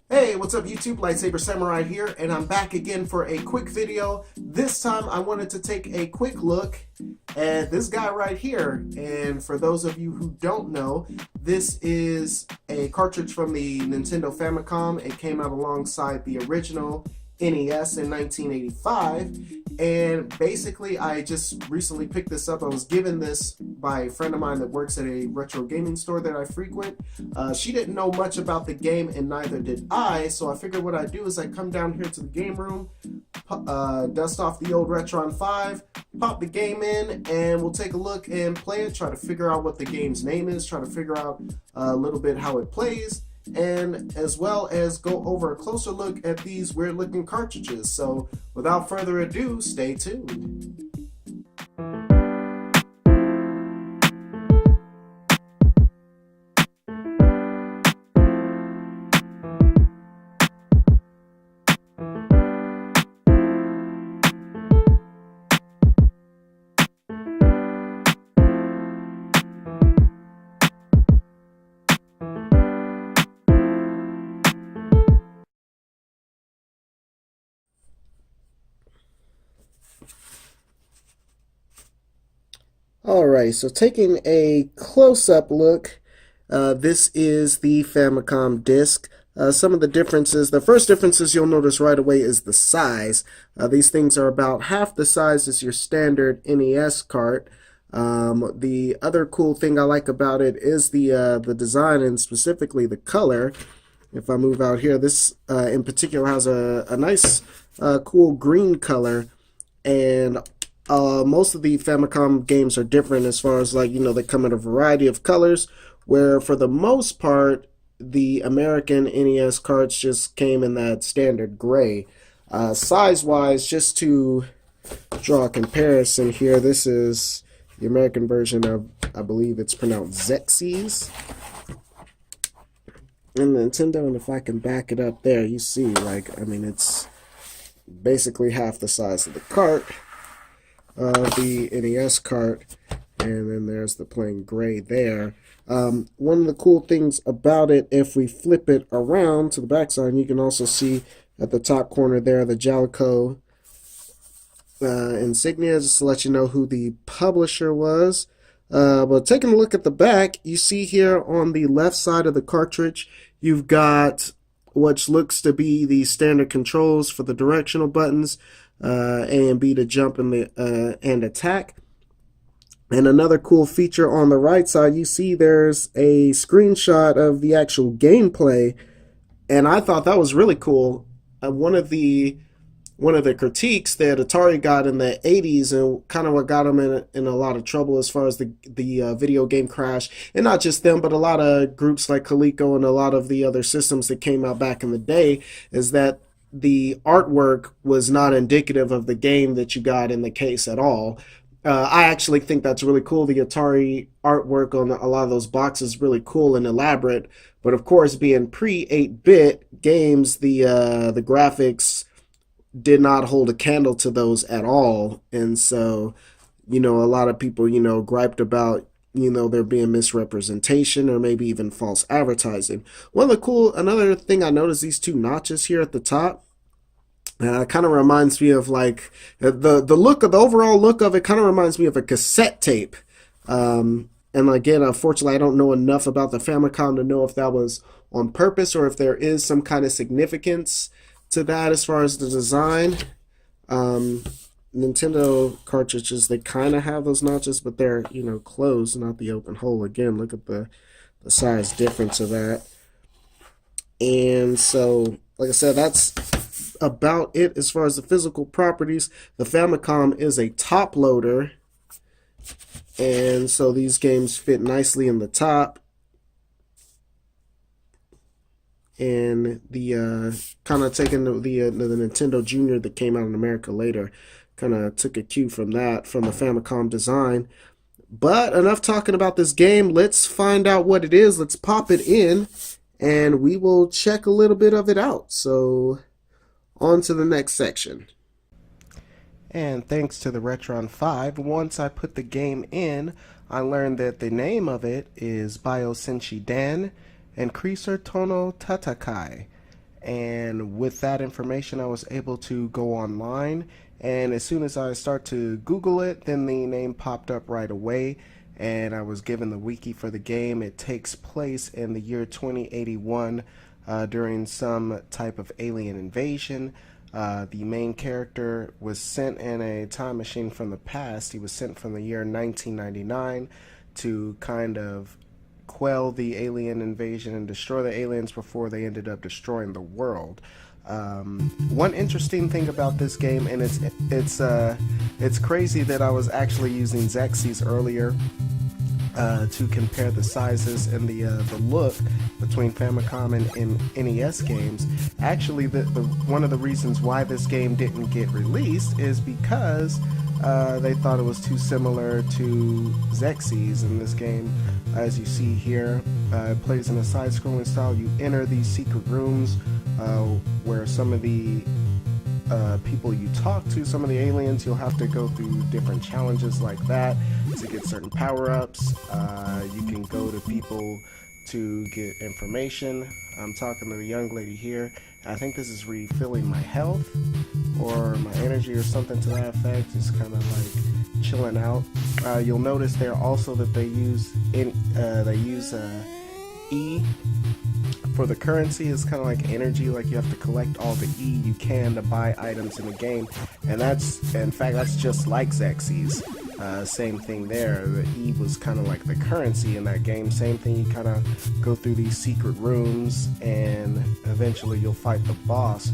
Hey, what's up YouTube? Lightsaber Samurai here, and I'm back again for a quick video. This time I wanted to take a quick look at this guy right here. And for those of you who don't know, this is a cartridge from the Nintendo Famicom. It came out alongside the original NES in 1985. And basically, I just recently picked this up. I was given this by a friend of mine that works at a retro gaming store that I frequent. She didn't know much about the game, and neither did I. So I figured what I'd do is I'd come down here to the game room, dust off the old Retron 5, pop the game in, and we'll take a look and play it, try to figure out what the game's name is, try to figure out a little bit how it plays, and as well as go over a closer look at these weird looking cartridges. So without further ado, stay tuned. Alright, so taking a close-up look, this is the Famicom disc. Some of the differences, the first differences you'll notice right away is the size. These things are about half the size as your standard NES cart. The other cool thing I like about it is the design, and specifically the color. If I move out here, this in particular has a nice cool green color, and most of the Famicom games are different as far as, like, they come in a variety of colors, where for the most part the American NES cards just came in that standard gray. Size wise, just to draw a comparison here, this is the American version of, I believe it's pronounced Xerxes, and Nintendo, and if I can back it up there, you see, like, I mean, it's basically half the size of the cart of the NES cart, and then there's the plain gray there. One of the cool things about it, if we flip it around to the backside, you can also see at the top corner there the Jalico insignia, just to let you know who the publisher was. But taking a look at the back, you see here on the left side of the cartridge, you've got what looks to be the standard controls for the directional buttons, A and B to jump and attack. And another cool feature on the right side, you see there's a screenshot of the actual gameplay, and I thought that was really cool. One of the critiques that Atari got in the 80s, and kind of what got them in a lot of trouble as far as the video game crash, and not just them, but a lot of groups like Coleco and a lot of the other systems that came out back in the day, is that the artwork was not indicative of the game that you got in the case at all. I actually think that's really cool. The Atari artwork on a lot of those boxes is really cool and elaborate, but of course, being pre-8-bit games, the graphics did not hold a candle to those at all, and so, a lot of people, griped about, there being misrepresentation or maybe even false advertising. Another thing I noticed, these two notches here at the top, kind of reminds me of, like, the overall look of it kind of reminds me of a cassette tape. And again, unfortunately, I don't know enough about the Famicom to know if that was on purpose or if there is some kind of significance to that as far as the design. Nintendo cartridges, they kind of have those notches, but they're, closed, not the open hole. Again, look at the size difference of that. And so, like I said, that's about it as far as the physical properties. The Famicom is a top loader, and so these games fit nicely in the top. And the kind of taking the Nintendo Junior that came out in America later, kind of took a cue from that, from the Famicom design. But enough talking about this game. Let's find out what it is. Let's pop it in, and we will check a little bit of it out. So on to the next section. And thanks to the Retron 5, once I put the game in, I learned that the name of it is Biosenshi Dan and Creaser Tono Tatakai. And with that information, I was able to go online. And as soon as I start to Google it, then the name popped up right away. And I was given the wiki for the game. It takes place in the year 2081 during some type of alien invasion. The main character was sent in a time machine from the past. He was sent from the year 1999 to kind of quell the alien invasion and destroy the aliens before they ended up destroying the world. One interesting thing about this game, and it's crazy that I was actually using Xerxes earlier to compare the sizes and the look between Famicom and NES games. Actually, one of the reasons why this game didn't get released is because they thought it was too similar to Xerxes. In this game, as you see here, it plays in a side-scrolling style. You enter these secret rooms where some of the people you talk to, some of the aliens, you'll have to go through different challenges like that to get certain power-ups. You can go to people to get information. I'm talking to the young lady here. I think this is refilling my health or my energy or something to that effect. Just kind of like chilling out. You'll notice there also that they use E for the currency. Is kind of like energy, like you have to collect all the E you can to buy items in the game, and in fact that's just like Xerxes. Same thing there. The E was kind of like the currency in that game. Same thing, you kind of go through these secret rooms and eventually you'll fight the boss.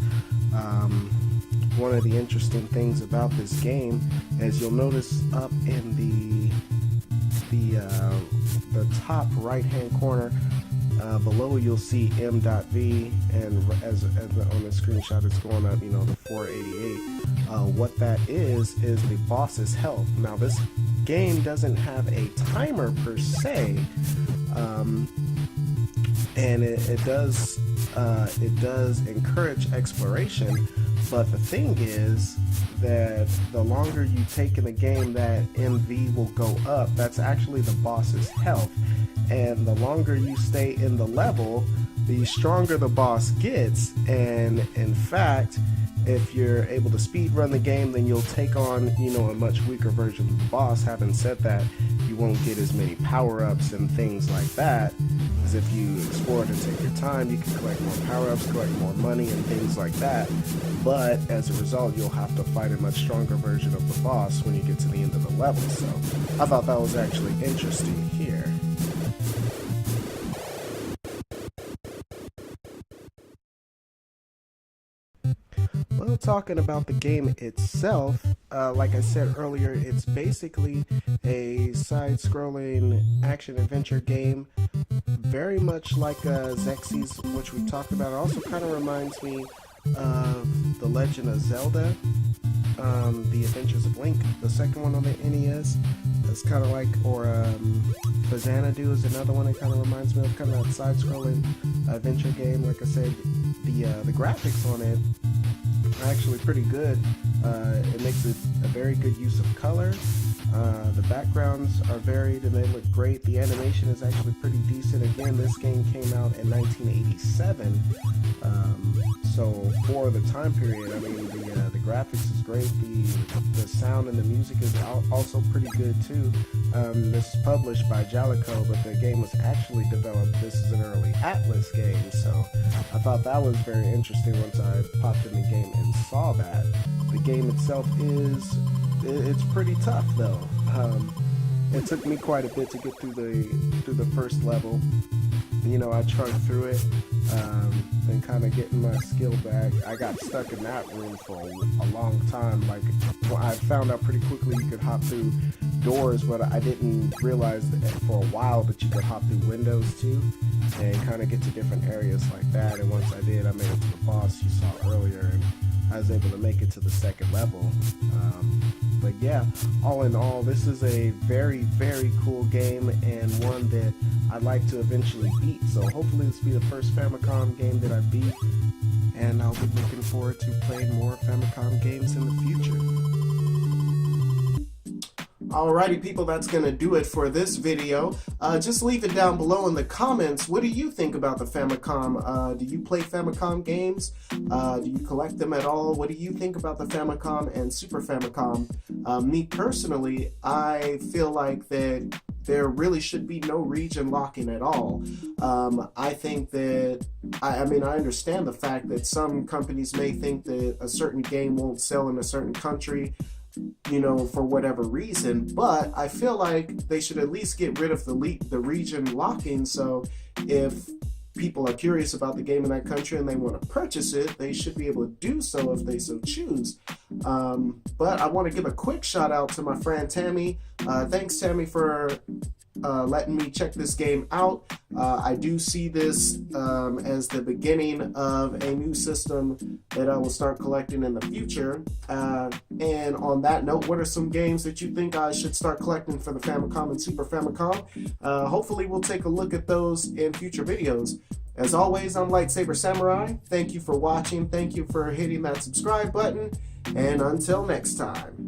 One of the interesting things about this game is you'll notice up in the top right hand corner below, you'll see M.V, and as on the screenshot it's going up, the 488. What that is the boss's health. Now this game doesn't have a timer per se, and it does encourage exploration, but the thing is that the longer you take in the game, that MV will go up. That's actually the boss's health, and the longer you stay in the level, the stronger the boss gets. And in fact, if you're able to speed run the game, then you'll take on a much weaker version of the boss. Having said that, you won't get as many power-ups and things like that, as if you explore it and take your time. You can collect more power-ups, collect more money and things like that, but as a result you'll have to fight a much stronger version of the boss when you get to the end of the level. So I thought that was actually interesting here. Well, talking about the game itself, like I said earlier, it's basically a side-scrolling action-adventure game, very much like Xerxes, which we talked about. It also kind of reminds me of The Legend of Zelda, The Adventures of Link, the second one on the NES. It's kind of like, or Xanadu is another one it kind of reminds me of, kind of that side-scrolling adventure game. Like I said, the graphics on it are actually pretty good. It makes it a very good use of color. The backgrounds are varied and they look great. The animation is actually pretty decent. Again, this game came out in 1987, so for the time period, I mean, the graphics is great. The sound and the music is also pretty good too. This is published by Jalico, but the game was actually developed. This is an early Atlas game, so I thought that was very interesting once I popped in the game and saw that. The game itself it's pretty tough though. It took me quite a bit to get through the first level. I trudged through it, and kind of getting my skill back. I got stuck in that room for a long time. Like, I found out pretty quickly you could hop through doors, but I didn't realize that for a while that you could hop through windows too, and kind of get to different areas like that. And once I did, I made it to the boss you saw earlier, and I was able to make it to the second level. But yeah, all in all, this is a very, very cool game, and one that I'd like to eventually beat. So hopefully this will be the first Famicom game that I beat, and I'll be looking forward to playing more Famicom games in the future. Alrighty, people, that's going to do it for this video. Just leave it down below in the comments. What do you think about the Famicom? Do you play Famicom games? Do you collect them at all? What do you think about the Famicom and Super Famicom? Me personally, I feel like that there really should be no region locking at all. I think that, I mean, I understand the fact that some companies may think that a certain game won't sell in a certain country, you know, for whatever reason, but I feel like they should at least get rid of the region locking. So if people are curious about the game in that country and they want to purchase it, they should be able to do so if they so choose. But I want to give a quick shout out to my friend Tammy. Thanks, Tammy, for letting me check this game out. I do see this as the beginning of a new system that I will start collecting in the future. And on that note, what are some games that you think I should start collecting for the Famicom and Super Famicom? Hopefully we'll take a look at those in future videos. As always, I'm Lightsaber Samurai. Thank you for watching. Thank you for hitting that subscribe button. And until next time.